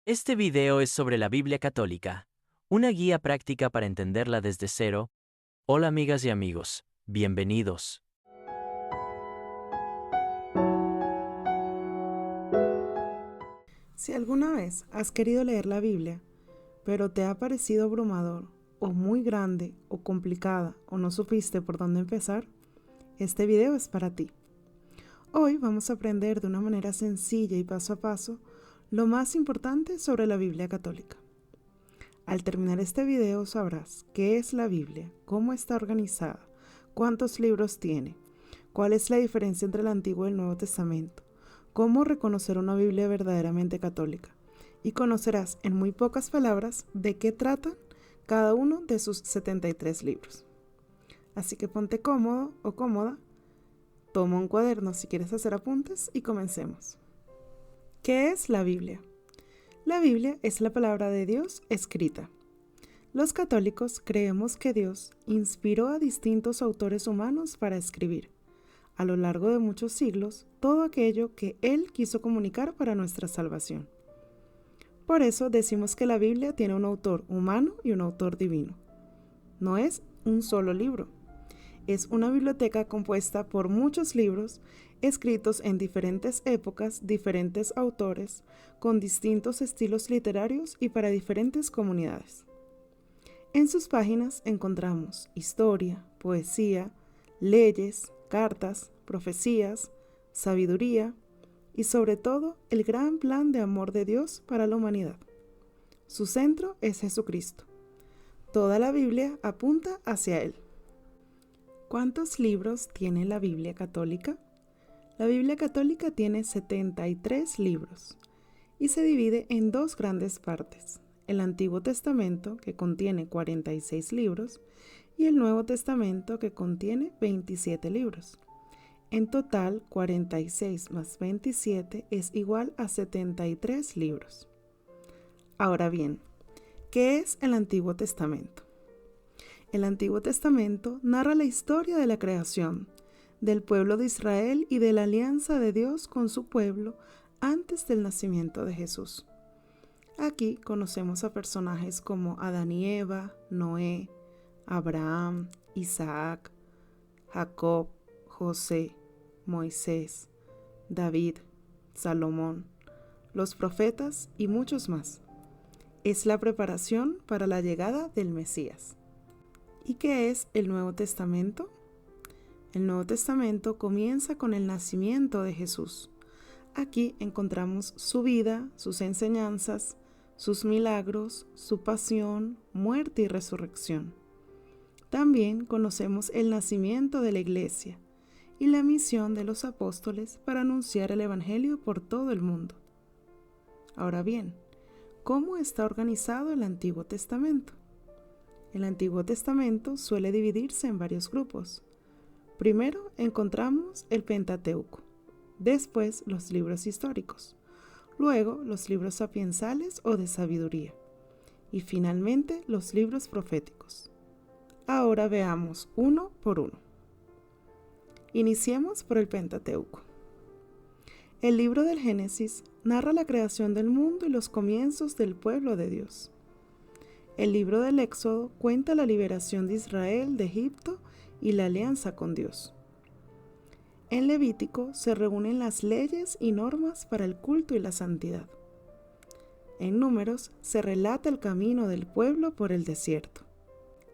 Este video es sobre la Biblia católica, una guía práctica para entenderla desde cero. Hola amigas y amigos, bienvenidos. Si alguna vez has querido leer la Biblia, pero te ha parecido abrumador, o muy grande, o complicada, o no supiste por dónde empezar, este video es para ti. Hoy vamos a aprender de una manera sencilla y paso a paso lo más importante sobre la Biblia católica. Al terminar este video sabrás qué es la Biblia, cómo está organizada, cuántos libros tiene, cuál es la diferencia entre el Antiguo y el Nuevo Testamento, cómo reconocer una Biblia verdaderamente católica, y conocerás en muy pocas palabras de qué tratan cada uno de sus 73 libros. Así que ponte cómodo o cómoda, toma un cuaderno si quieres hacer apuntes y comencemos. ¿Qué es la Biblia? La Biblia es la palabra de Dios escrita. Los católicos creemos que Dios inspiró a distintos autores humanos para escribir, a lo largo de muchos siglos, todo aquello que Él quiso comunicar para nuestra salvación. Por eso decimos que la Biblia tiene un autor humano y un autor divino. No es un solo libro. Es una biblioteca compuesta por muchos libros escritos en diferentes épocas, diferentes autores, con distintos estilos literarios y para diferentes comunidades. En sus páginas encontramos historia, poesía, leyes, cartas, profecías, sabiduría y sobre todo el gran plan de amor de Dios para la humanidad. Su centro es Jesucristo. Toda la Biblia apunta hacia Él. ¿Cuántos libros tiene la Biblia católica? La Biblia católica tiene 73 libros y se divide en dos grandes partes: el Antiguo Testamento, que contiene 46 libros, y el Nuevo Testamento, que contiene 27 libros. En total, 46 más 27 es igual a 73 libros. Ahora bien, ¿qué es el Antiguo Testamento? El Antiguo Testamento narra la historia de la creación, del pueblo de Israel y de la alianza de Dios con su pueblo antes del nacimiento de Jesús. Aquí conocemos a personajes como Adán y Eva, Noé, Abraham, Isaac, Jacob, José, Moisés, David, Salomón, los profetas y muchos más. Es la preparación para la llegada del Mesías. ¿Y qué es el Nuevo Testamento? El Nuevo Testamento comienza con el nacimiento de Jesús. Aquí encontramos su vida, sus enseñanzas, sus milagros, su pasión, muerte y resurrección. También conocemos el nacimiento de la Iglesia y la misión de los apóstoles para anunciar el Evangelio por todo el mundo. Ahora bien, ¿cómo está organizado el Antiguo Testamento? El Antiguo Testamento suele dividirse en varios grupos. Primero encontramos el Pentateuco, después los libros históricos, luego los libros sapiensales o de sabiduría, y finalmente los libros proféticos. Ahora veamos uno por uno. Iniciemos por el Pentateuco. El libro del Génesis narra la creación del mundo y los comienzos del pueblo de Dios. El libro del Éxodo cuenta la liberación de Israel de Egipto y la alianza con Dios. En Levítico se reúnen las leyes y normas para el culto y la santidad. En Números se relata el camino del pueblo por el desierto.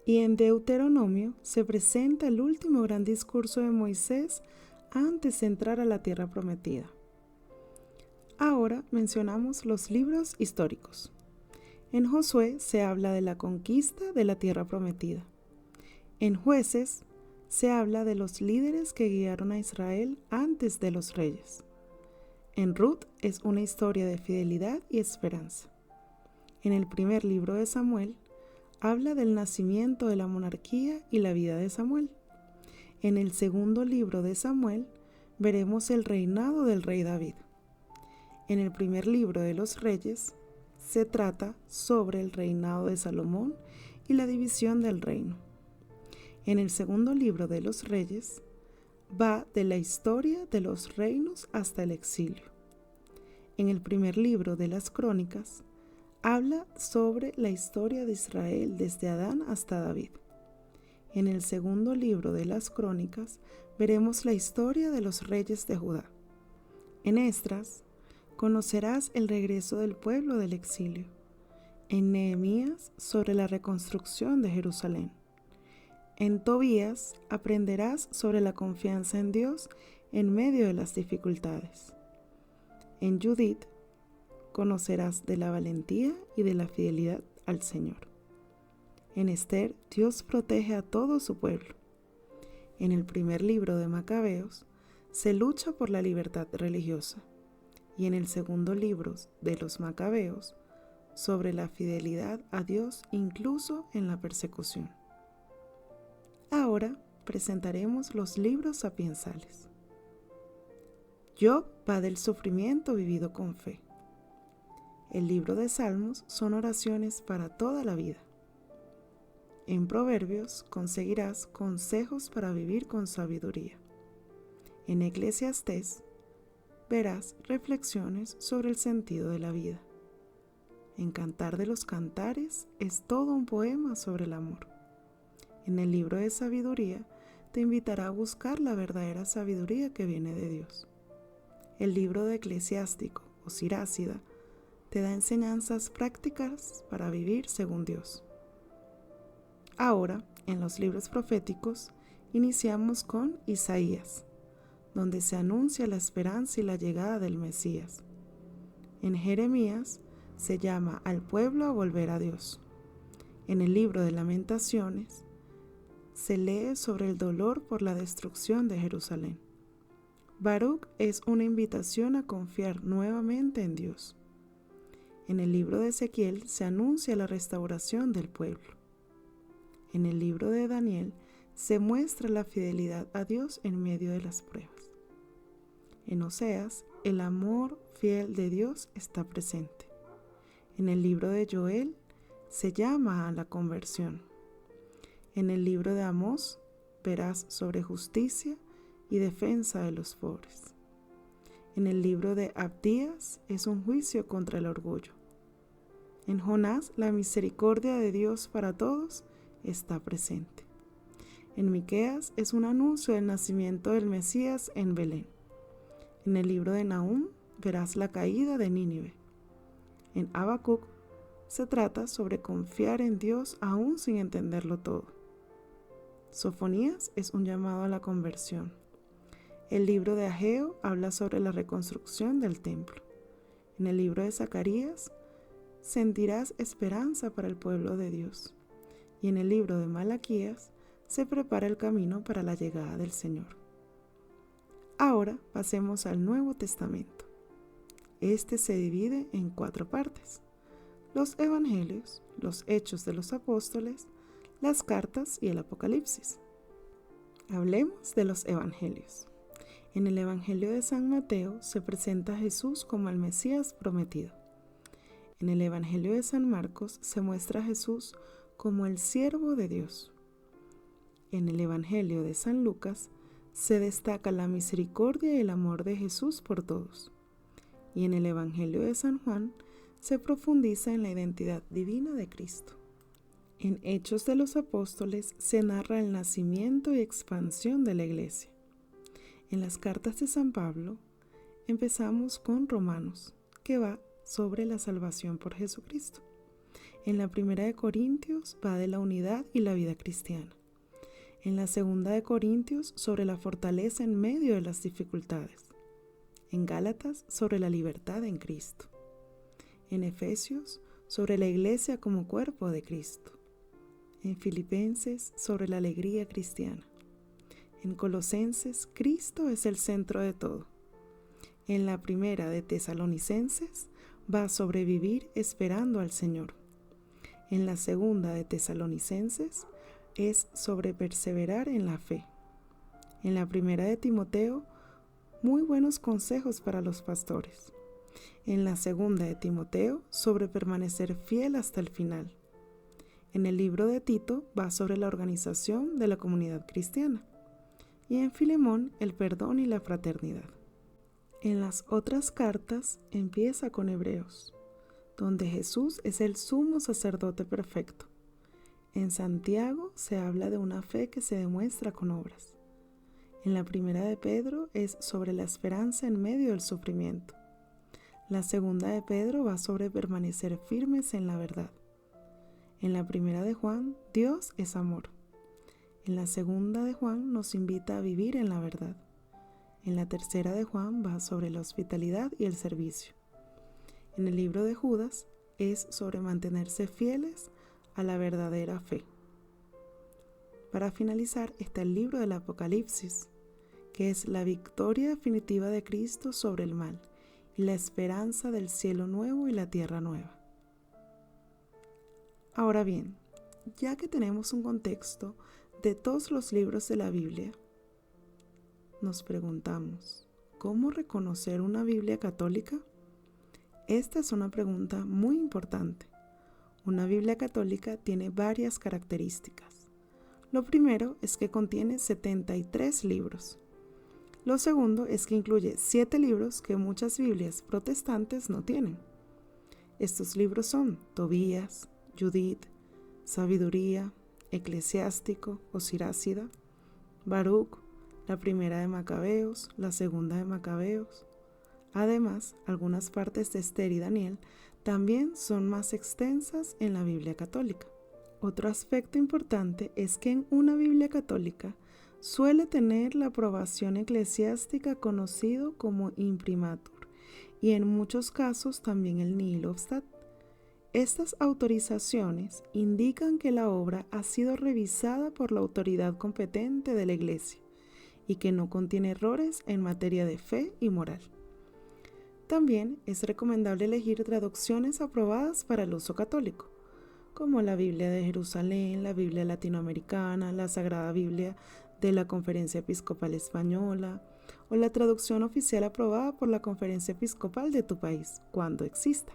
Y en Deuteronomio se presenta el último gran discurso de Moisés antes de entrar a la tierra prometida. Ahora mencionamos los libros históricos. En Josué se habla de la conquista de la tierra prometida. En Jueces se habla de los líderes que guiaron a Israel antes de los reyes. En Ruth es una historia de fidelidad y esperanza. En el primer libro de Samuel habla del nacimiento de la monarquía y la vida de Samuel. En el segundo libro de Samuel veremos el reinado del rey David. En el primer libro de los Reyes se trata sobre el reinado de Salomón y la división del reino. En el segundo libro de los Reyes va de la historia de los reinos hasta el exilio. En el primer libro de las Crónicas habla sobre la historia de Israel desde Adán hasta David. En el segundo libro de las Crónicas veremos la historia de los reyes de Judá. En Esdras conocerás el regreso del pueblo del exilio. En Nehemías sobre la reconstrucción de Jerusalén. En Tobías aprenderás sobre la confianza en Dios en medio de las dificultades. En Judith conocerás de la valentía y de la fidelidad al Señor. En Esther, Dios protege a todo su pueblo. En el primer libro de Macabeos, se lucha por la libertad religiosa. Y en el segundo libro de los Macabeos, sobre la fidelidad a Dios incluso en la persecución. Ahora presentaremos los libros sapiensales. Job va del sufrimiento vivido con fe. El libro de Salmos son oraciones para toda la vida. En Proverbios conseguirás consejos para vivir con sabiduría. En Eclesiastés verás reflexiones sobre el sentido de la vida. En Cantar de los Cantares es todo un poema sobre el amor. En el libro de Sabiduría te invitará a buscar la verdadera sabiduría que viene de Dios. El libro de Eclesiástico o Sirácida te da enseñanzas prácticas para vivir según Dios. Ahora, en los libros proféticos, iniciamos con Isaías, donde se anuncia la esperanza y la llegada del Mesías. En Jeremías se llama al pueblo a volver a Dios. En el libro de Lamentaciones se lee sobre el dolor por la destrucción de Jerusalén. Baruch es una invitación a confiar nuevamente en Dios. En el libro de Ezequiel se anuncia la restauración del pueblo. En el libro de Daniel se muestra la fidelidad a Dios en medio de las pruebas. En Oseas, el amor fiel de Dios está presente. En el libro de Joel se llama a la conversión. En el libro de Amós verás sobre justicia y defensa de los pobres. En el libro de Abdías es un juicio contra el orgullo. En Jonás la misericordia de Dios para todos está presente. En Miqueas es un anuncio del nacimiento del Mesías en Belén. En el libro de Nahum verás la caída de Nínive. En Habacuc se trata sobre confiar en Dios aún sin entenderlo todo. Sofonías es un llamado a la conversión. El libro de Ageo habla sobre la reconstrucción del templo. En el libro de Zacarías sentirás esperanza para el pueblo de Dios. Y en el libro de Malaquías se prepara el camino para la llegada del Señor. Ahora pasemos al Nuevo Testamento. Este se divide en 4 partes: los Evangelios, los Hechos de los Apóstoles, las cartas y el Apocalipsis. Hablemos de los Evangelios. En el Evangelio de San Mateo se presenta a Jesús como el Mesías prometido. En el Evangelio de San Marcos se muestra a Jesús como el siervo de Dios. En el Evangelio de San Lucas se destaca la misericordia y el amor de Jesús por todos. Y en el Evangelio de San Juan se profundiza en la identidad divina de Cristo. En Hechos de los Apóstoles se narra el nacimiento y expansión de la Iglesia. En las cartas de San Pablo empezamos con Romanos, que va sobre la salvación por Jesucristo. En la primera de Corintios va de la unidad y la vida cristiana. En la segunda de Corintios sobre la fortaleza en medio de las dificultades. En Gálatas sobre la libertad en Cristo. En Efesios sobre la iglesia como cuerpo de Cristo. En Filipenses sobre la alegría cristiana. En Colosenses, Cristo es el centro de todo. En la primera de Tesalonicenses va a sobrevivir esperando al Señor. En la segunda de Tesalonicenses es sobre perseverar en la fe. En la primera de Timoteo, muy buenos consejos para los pastores. En la segunda de Timoteo, sobre permanecer fiel hasta el final. En el libro de Tito va sobre la organización de la comunidad cristiana. Y en Filemón, el perdón y la fraternidad. En las otras cartas empieza con Hebreos, donde Jesús es el sumo sacerdote perfecto. En Santiago se habla de una fe que se demuestra con obras. En la primera de Pedro es sobre la esperanza en medio del sufrimiento. La segunda de Pedro va sobre permanecer firmes en la verdad. En la primera de Juan, Dios es amor. En la segunda de Juan nos invita a vivir en la verdad. En la tercera de Juan va sobre la hospitalidad y el servicio. En el libro de Judas es sobre mantenerse fieles a la verdadera fe. Para finalizar está el libro del Apocalipsis, que es la victoria definitiva de Cristo sobre el mal y la esperanza del cielo nuevo y la tierra nueva. Ahora bien, ya que tenemos un contexto de todos los libros de la Biblia, nos preguntamos, ¿cómo reconocer una Biblia católica? Esta es una pregunta muy importante. Una Biblia católica tiene varias características. Lo primero es que contiene 73 libros. Lo segundo es que incluye 7 libros que muchas Biblias protestantes no tienen. Estos libros son Tobías, Judith, Sabiduría, Eclesiástico o Sirácida, Baruch, la primera de Macabeos, la segunda de Macabeos. Además, algunas partes de Esther y Daniel también son más extensas en la Biblia católica. Otro aspecto importante es que en una Biblia católica suele tener la aprobación eclesiástica conocido como imprimatur y en muchos casos también el nihil obstat. Estas autorizaciones indican que la obra ha sido revisada por la autoridad competente de la Iglesia y que no contiene errores en materia de fe y moral. También es recomendable elegir traducciones aprobadas para el uso católico, como la Biblia de Jerusalén, la Biblia latinoamericana, la Sagrada Biblia de la Conferencia Episcopal Española o la traducción oficial aprobada por la Conferencia Episcopal de tu país, cuando exista.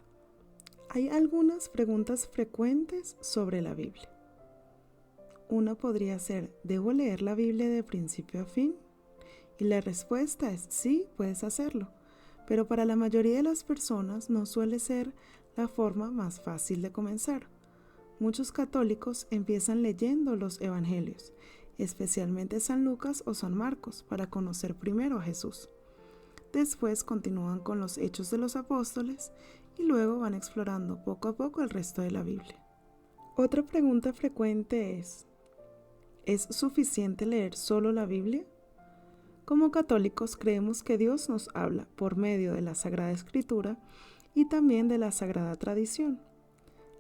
Hay algunas preguntas frecuentes sobre la Biblia. Una podría ser, ¿debo leer la Biblia de principio a fin? Y la respuesta es sí, puedes hacerlo. Pero para la mayoría de las personas no suele ser la forma más fácil de comenzar. Muchos católicos empiezan leyendo los evangelios, especialmente San Lucas o San Marcos, para conocer primero a Jesús. Después continúan con los Hechos de los Apóstoles y luego van explorando poco a poco el resto de la Biblia. Otra pregunta frecuente ¿es suficiente leer solo la Biblia? Como católicos creemos que Dios nos habla por medio de la Sagrada Escritura y también de la Sagrada Tradición,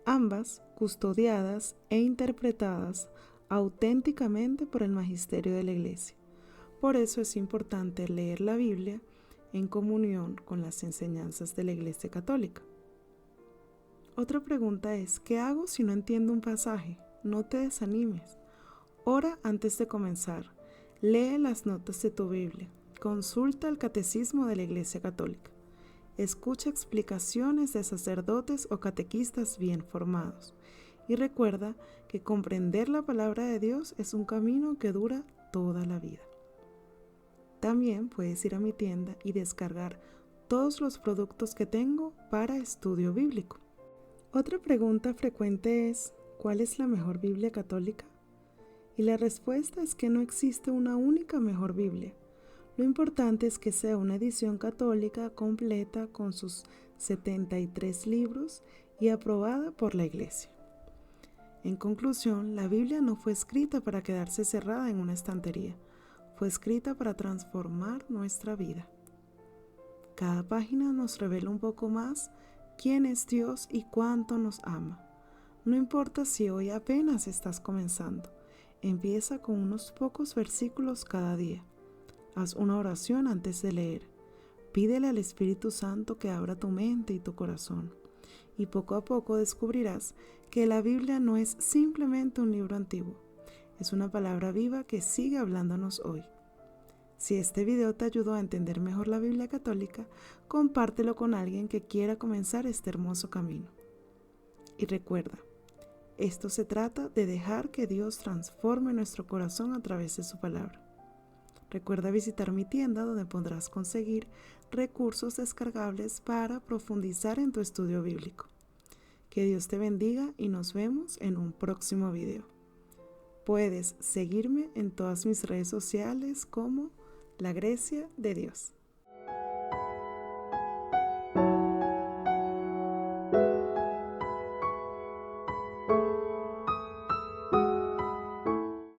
ambas custodiadas e interpretadas auténticamente por el magisterio de la Iglesia. Por eso es importante leer la Biblia en comunión con las enseñanzas de la Iglesia Católica. Otra pregunta es, ¿qué hago si no entiendo un pasaje? No te desanimes. Ora antes de comenzar. Lee las notas de tu Biblia, consulta el catecismo de la Iglesia Católica, escucha explicaciones de sacerdotes o catequistas bien formados y recuerda que comprender la palabra de Dios es un camino que dura toda la vida. También puedes ir a mi tienda y descargar todos los productos que tengo para estudio bíblico. Otra pregunta frecuente es, ¿cuál es la mejor Biblia católica? Y la respuesta es que no existe una única mejor Biblia. Lo importante es que sea una edición católica completa con sus 73 libros y aprobada por la Iglesia. En conclusión, la Biblia no fue escrita para quedarse cerrada en una estantería. Fue escrita para transformar nuestra vida. Cada página nos revela un poco más quién es Dios y cuánto nos ama. No importa si hoy apenas estás comenzando. Empieza con unos pocos versículos cada día. Haz una oración antes de leer. Pídele al Espíritu Santo que abra tu mente y tu corazón. Y poco a poco descubrirás que la Biblia no es simplemente un libro antiguo. Es una palabra viva que sigue hablándonos hoy. Si este video te ayudó a entender mejor la Biblia católica, compártelo con alguien que quiera comenzar este hermoso camino. Y recuerda, esto se trata de dejar que Dios transforme nuestro corazón a través de su palabra. Recuerda visitar mi tienda donde podrás conseguir recursos descargables para profundizar en tu estudio bíblico. Que Dios te bendiga y nos vemos en un próximo video. Puedes seguirme en todas mis redes sociales como La Grecia de Dios.